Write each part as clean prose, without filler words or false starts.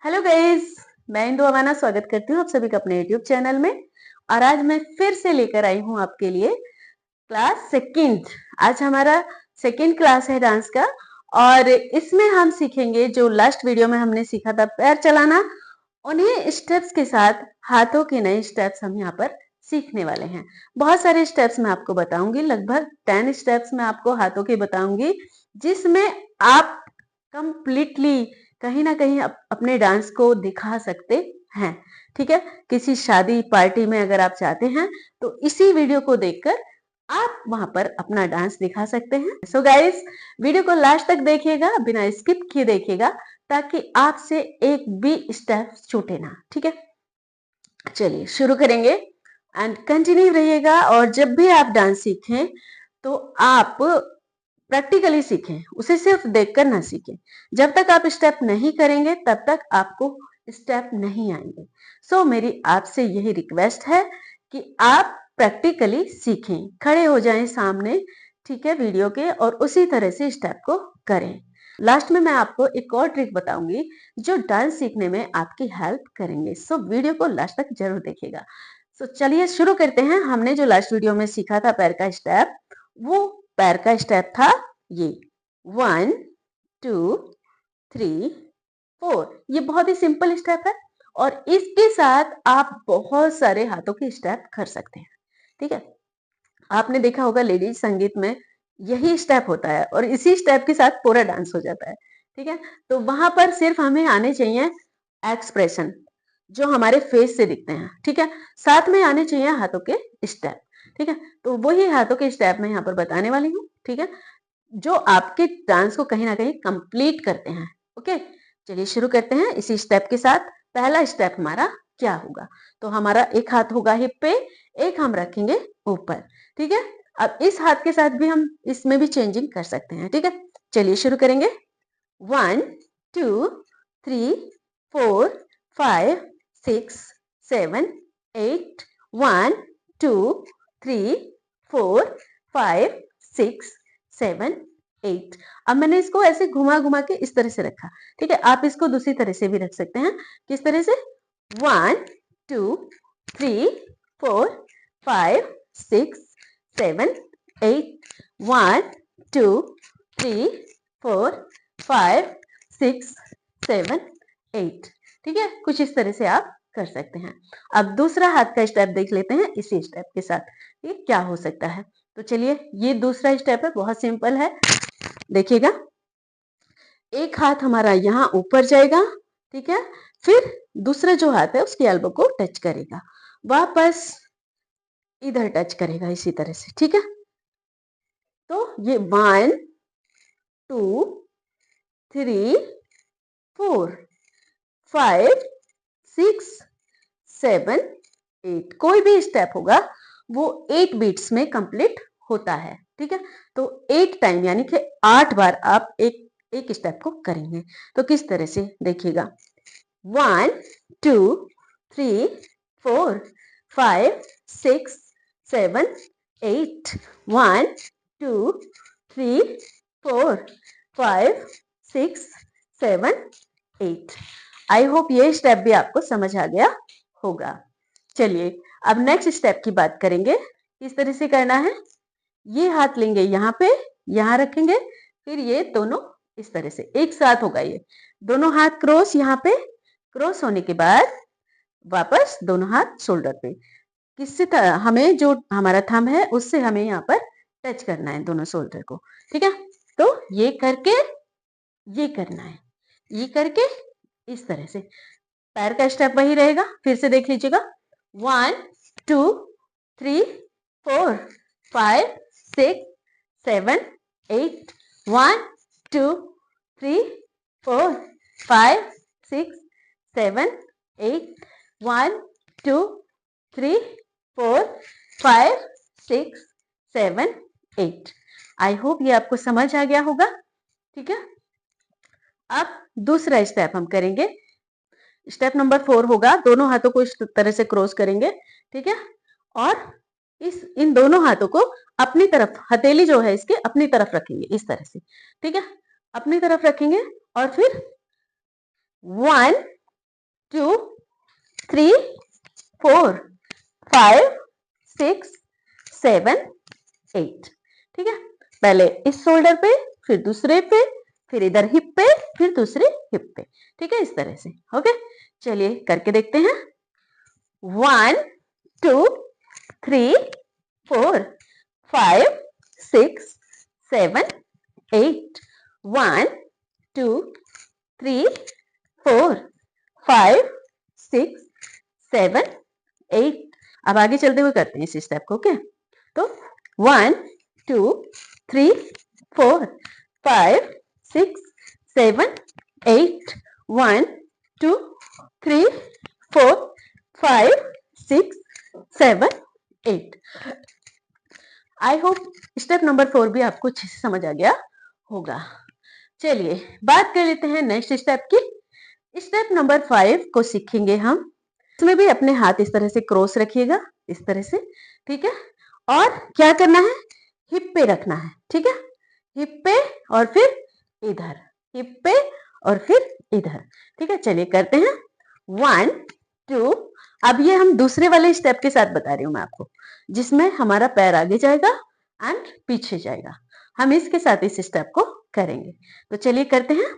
Hello guys, मैं इंदु अवाना स्वागत करती हूँ आप सभी का अपने यूट्यूब चैनल में। और आज मैं फिर से लेकर आई हूँ आपके लिए क्लास सेकंड। आज हमारा सेकंड क्लास है डांस का और इसमें हम सीखेंगे जो लास्ट वीडियो में हमने सीखा था पैर चलाना, उन्हीं स्टेप्स के साथ हाथों के नए स्टेप्स हम यहाँ पर सीखने वाले हैं। बहुत सारे स्टेप्स मैं आपको बताऊंगी, लगभग 10 स्टेप्स मैं आपको हाथों के बताऊंगी, जिसमें आप कंप्लीटली कहीं ना कहीं अपने डांस को दिखा सकते हैं। ठीक है, किसी शादी पार्टी में अगर आप चाहते हैं तो इसी वीडियो को देखकर आप वहां पर अपना डांस दिखा सकते हैं। सो गाइस, वीडियो को लास्ट तक देखिएगा, बिना स्किप किए देखिएगा, ताकि आपसे एक भी स्टेप छूटे ना। ठीक है, चलिए शुरू करेंगे एंड कंटिन्यू रहिएगा। और जब भी आप डांस सीखें तो आप प्रैक्टिकली सीखें, उसे सिर्फ देखकर ना सीखें। जब तक आप स्टेप नहीं करेंगे तब तक आपको स्टेप नहीं आएंगे। सो मेरी आपसे यही रिक्वेस्ट है कि आप प्रैक्टिकली सीखें, खड़े हो जाएं सामने, ठीक है, वीडियो के, और उसी तरह से स्टेप को करें। लास्ट में मैं आपको एक और ट्रिक बताऊंगी जो डांस सीखने में आपकी हेल्प करेंगे। सो वीडियो को लास्ट तक जरूर देखिएगा। सो चलिए शुरू करते हैं। हमने जो लास्ट वीडियो में सीखा था पैर का स्टेप, वो पैर का स्टेप था ये 1 2 3 4। ये बहुत ही सिंपल स्टेप है और इसके साथ आप बहुत सारे हाथों के स्टेप कर सकते हैं। ठीक है, आपने देखा होगा लेडीज संगीत में यही स्टेप होता है और इसी स्टेप के साथ पूरा डांस हो जाता है। ठीक है, तो वहां पर सिर्फ हमें आने चाहिए एक्सप्रेशन जो हमारे फेस से दिखते हैं। ठीक है, साथ में आने चाहिए हाथों के स्टेप। ठीक है, तो वही हाथों के स्टेप मैं यहाँ पर बताने वाली हूँ। ठीक है, जो आपके डांस को कहीं ना कहीं कंप्लीट करते हैं। ओके, चलिए शुरू करते हैं इसी स्टेप के साथ। पहला स्टेप हमारा क्या होगा, तो हमारा एक हाथ होगा हिप पे, एक हम रखेंगे ऊपर। ठीक है, अब इस हाथ के साथ भी हम इसमें भी चेंजिंग कर सकते हैं। ठीक है, चलिए शुरू करेंगे। 1 2 3 4 5 6 7 8 1 2 3 4 5 6 7 8। अब मैंने इसको ऐसे घुमा घुमा के इस तरह से रखा। ठीक है, आप इसको दूसरी तरह से भी रख सकते हैं। किस तरह से? 1 2 3 4 5 6 7 8 1 2 3 4 5 6 7 8। ठीक है, कुछ इस तरह से आप कर सकते हैं। अब दूसरा हाथ का स्टेप देख लेते हैं इसी स्टेप के साथ, ये क्या हो सकता है। तो चलिए, ये दूसरा स्टेप है, बहुत सिंपल है। देखिएगा, एक हाथ हमारा यहाँ ऊपर जाएगा। ठीक है, फिर दूसरा जो हाथ है उसकी एल्बो को टच करेगा, वापस इधर टच करेगा इसी तरह से। ठीक है, तो ये 1 2 3 4 5 6 7 8। कोई भी स्टेप होगा वो 8 बीट्स में कंप्लीट होता है। ठीक है, तो 8 टाइम यानी कि 8 बार आप एक स्टेप को करेंगे। तो किस तरह से, देखिएगा, 1 2 3 4 5 6 7 8 1 2 3 4 5 6 7 8। आई होप ये स्टेप भी आपको समझ आ गया होगा। चलिए, अब नेक्स्ट स्टेप की बात करेंगे। किस तरह से करना है, ये हाथ लेंगे यहाँ पे, यहाँ रखेंगे, फिर ये दोनों इस तरह से एक साथ होगा। ये दोनों हाथ क्रॉस, यहाँ पे क्रॉस होने के बाद वापस दोनों हाथ शोल्डर पे। किससे हमें जो हमारा थंब है उससे हमें यहाँ पर टच करना है दोनों शोल्डर को। ठीक है, तो ये करके ये करना है, ये करके इस तरह से। पैर का स्टेप वही रहेगा, फिर से देख लीजिएगा। 1 2 3 4 5 6 7 8 1 2 3 4 5 6 7 8 1 2 3 4 5 6 7 8। आई होप ये आपको समझ आ गया होगा। ठीक है, अब दूसरा स्टेप हम करेंगे। स्टेप नंबर 4 होगा, दोनों हाथों को इस तरह से क्रॉस करेंगे। ठीक है, और इन दोनों हाथों को अपनी तरफ, हथेली जो है इसके अपनी तरफ रखेंगे इस तरह से। ठीक है, अपनी तरफ रखेंगे और फिर 1 3 4 5 6 7 8। ठीक है, पहले इस शोल्डर पे, फिर दूसरे पे, फिर इधर हिप पे, फिर दूसरे हिप पे। ठीक है, इस तरह से। ओके, चलिए करके देखते हैं। 1 2 3 4 5 6 7 8। 1 2 3 4 5 6 7 8। अब आगे चलते हुए करते हैं इस स्टेप को। ओके, तो 1 2 3 4 5 6 7 8। 1 2 3 4 5 6 7 8। आई होप स्टेप नंबर 4 भी आपको अच्छे से समझ आ गया होगा। चलिए बात कर लेते हैं नेक्स्ट स्टेप की। स्टेप नंबर 5 को सीखेंगे हम। इसमें भी अपने हाथ इस तरह से क्रॉस रखिएगा, इस तरह से। ठीक है, और क्या करना है, हिप पे रखना है। ठीक है, हिप पे और फिर इधर, हिप पे और फिर इधर। ठीक है, चलिए करते हैं। 1 2। अब ये हम दूसरे वाले स्टेप के साथ बता रही हूँ मैं आपको, जिसमें हमारा पैर आगे जाएगा एंड पीछे जाएगा। हम इसके साथ इस स्टेप को करेंगे। तो चलिए करते हैं।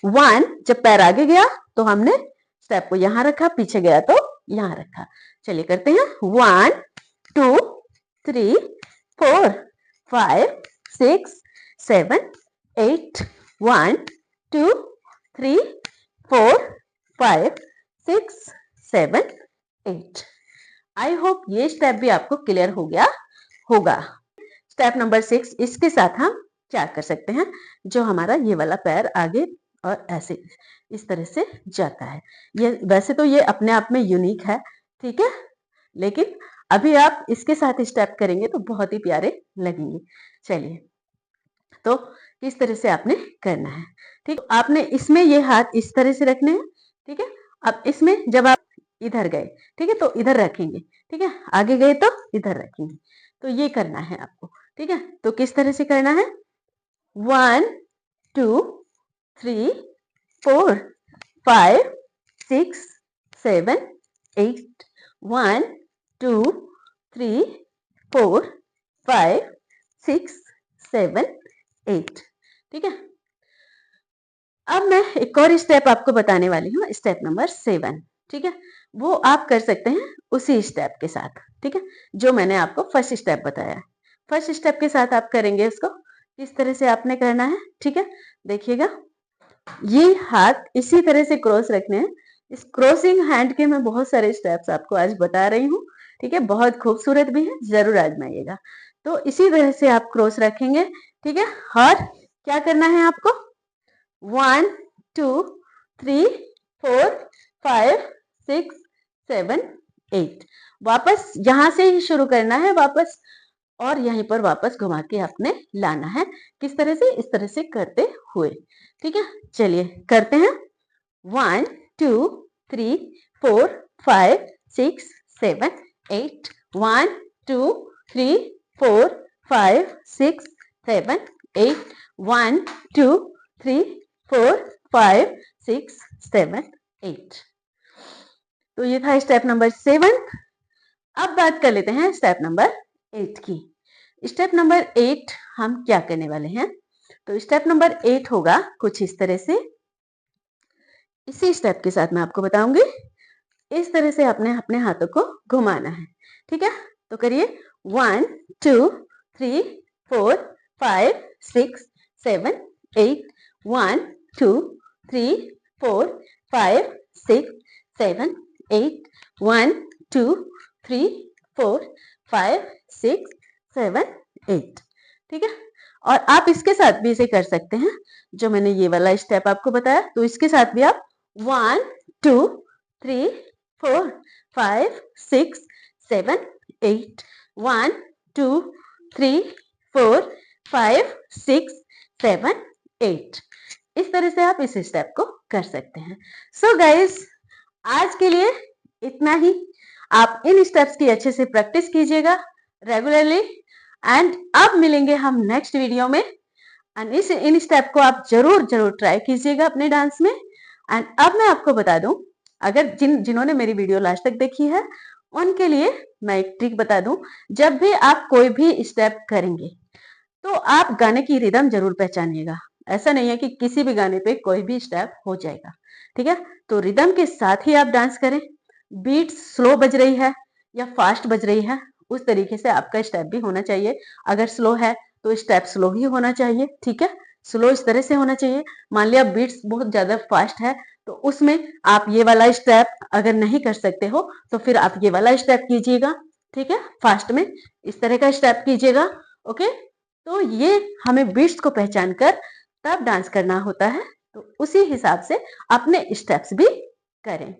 1, जब पैर आगे गया तो हमने स्टेप को यहां रखा, पीछे गया तो यहां रखा। चलिए करते हैं। 1 2 3 4 5 6 7 8। 1 2 3 4 5 6 7 8। आई होप ये स्टेप भी आपको क्लियर हो गया होगा। स्टेप नंबर 6, इसके साथ हम क्या कर सकते हैं, जो हमारा ये वाला पैर आगे और ऐसे इस तरह से जाता है। ये वैसे तो ये अपने आप में यूनिक है, ठीक है, लेकिन अभी आप इसके साथ स्टेप करेंगे तो बहुत ही प्यारे लगेंगे। चलिए, तो किस तरह से आपने करना है। ठीक, आपने इसमें ये हाथ इस तरह से रखने हैं। ठीक है, अब इसमें जब आप इधर गए, ठीक है, तो इधर रखेंगे। ठीक है, आगे गए तो इधर रखेंगे। तो ये करना है आपको। ठीक है, तो किस तरह से करना है। 1 2 3 4 5 6 7 8। 1 2 3 4 5 6 7 8। ठीक है, अब मैं एक और स्टेप आपको बताने वाली हूँ, स्टेप नंबर 7। ठीक है, वो आप कर सकते हैं उसी स्टेप के साथ। ठीक है, जो मैंने आपको फर्स्ट स्टेप बताया, फर्स्ट स्टेप के साथ आप करेंगे इसको। किस तरह से आपने करना है, ठीक है, देखिएगा। ये हाथ इसी तरह से क्रॉस रखने हैं। इस क्रॉसिंग हैंड के मैं बहुत सारे स्टेप्स आपको आज बता रही हूँ। ठीक है, बहुत खूबसूरत भी है, जरूर आजमाइएगा। तो इसी तरह से आप क्रॉस रखेंगे। ठीक है, और क्या करना है आपको, 1 2 3 4 5 6 7 8। वापस यहां से ही शुरू करना है, वापस, और यहीं पर वापस घुमा के आपने लाना है। किस तरह से, इस तरह से करते हुए। ठीक है, चलिए करते हैं। 1 2 3 4 5 6 7 8। 1 2 3 4 5 6 7 8। 1 2 3 4 5 6 7 8। तो ये था स्टेप नंबर 7। अब बात कर लेते हैं स्टेप नंबर 8 की। स्टेप नंबर 8 हम क्या करने वाले हैं, तो स्टेप नंबर 8 होगा कुछ इस तरह से। इसी स्टेप के साथ मैं आपको बताऊंगी। इस तरह से आपने अपने हाथों को घुमाना है। ठीक है, तो करिए। 1 2 3 4 5 6 7 8। 1 2 3 4 5 6 7 8। 1 2 3 4 5 6 7 8। ठीक है, और आप इसके साथ भी इसे कर सकते हैं, जो मैंने ये वाला स्टेप आपको बताया, तो इसके साथ भी आप 1 2 3 4 5 6 7 8। 1 2 3 4 5 6 7 8। इस तरह से आप इस स्टेप को कर सकते हैं। सो गाइस, आज के लिए इतना ही। आप इन स्टेप्स की अच्छे से प्रैक्टिस कीजिएगा रेगुलरली, एंड अब मिलेंगे हम नेक्स्ट वीडियो में। एंड इन स्टेप को आप जरूर जरूर ट्राई कीजिएगा अपने डांस में। एंड अब मैं आपको बता दूं अगर जिन्होंने मेरी वीडियो लास्ट तक देखी है उनके लिए मैं एक ट्रिक बता दूं, जब भी आप कोई भी स्टेप करेंगे तो आप गाने की रिदम जरूर पहचानिएगा। ऐसा नहीं है कि किसी भी गाने पे कोई भी स्टेप हो जाएगा, ठीक है। तो रिदम के साथ ही आप डांस करें। बीट स्लो बज रही है या फास्ट बज रही है, उस तरीके से आपका स्टेप भी होना चाहिए। अगर स्लो है तो स्टेप स्लो ही होना चाहिए, ठीक है। स्लो इस तरह से होना चाहिए। मान लिया बीट्स बहुत ज्यादा फास्ट है तो उसमें आप ये वाला स्टेप अगर नहीं कर सकते हो तो फिर आप ये वाला स्टेप कीजिएगा, ठीक है। फास्ट में इस तरह का स्टेप कीजिएगा, ओके। तो ये हमें बीट्स को पहचान कर तब डांस करना होता है। तो उसी हिसाब से अपने स्टेप्स भी करें।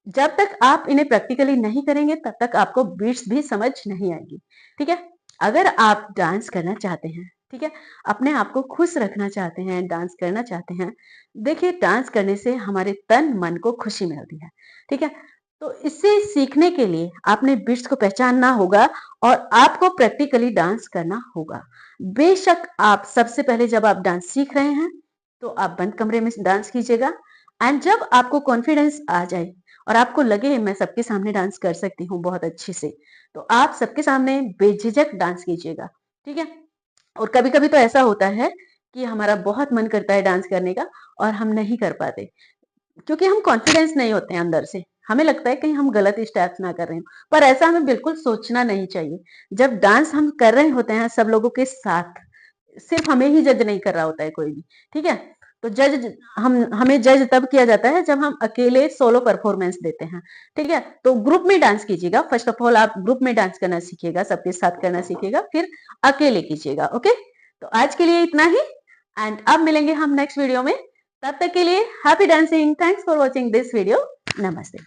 जब तक आप इन्हें प्रैक्टिकली नहीं करेंगे तब तक आपको बीट्स भी समझ नहीं आएगी, ठीक है। अगर आप डांस करना चाहते हैं, ठीक है, अपने आप को खुश रखना चाहते हैं, डांस करना चाहते हैं, देखिए डांस करने से हमारे तन मन को खुशी मिलती है, ठीक है। तो इससे सीखने के लिए आपने बीट्स को पहचानना होगा और आपको प्रैक्टिकली डांस करना होगा। बेशक आप सबसे पहले जब आप डांस सीख रहे हैं तो आप बंद कमरे में डांस कीजिएगा, एंड जब आपको कॉन्फिडेंस आ जाए और आपको लगे मैं सबके सामने डांस कर सकती हूँ बहुत अच्छे से, तो आप सबके सामने बेझिझक डांस कीजिएगा, ठीक है। और कभी-कभी तो ऐसा होता है कि हमारा बहुत मन करता है डांस करने का और हम नहीं कर पाते, क्योंकि हम कॉन्फिडेंस नहीं होते हैं अंदर से। हमें लगता है कहीं हम गलत स्टेप्स ना कर रहे हो, पर ऐसा हमें बिल्कुल सोचना नहीं चाहिए। जब डांस हम कर रहे होते हैं सब लोगों के साथ, सिर्फ हमें ही जज नहीं कर रहा होता है कोई भी, ठीक है। तो जज हम हमें जज तब किया जाता है जब हम अकेले सोलो परफॉर्मेंस देते हैं, ठीक है। तो ग्रुप में डांस कीजिएगा। फर्स्ट ऑफ ऑल आप ग्रुप में डांस करना सीखिएगा, सबके साथ करना सीखिएगा, फिर अकेले कीजिएगा, ओके। तो आज के लिए इतना ही, एंड अब मिलेंगे हम नेक्स्ट वीडियो में। तब तक के लिए happy dancing. Thanks for watching this video. नमस्ते।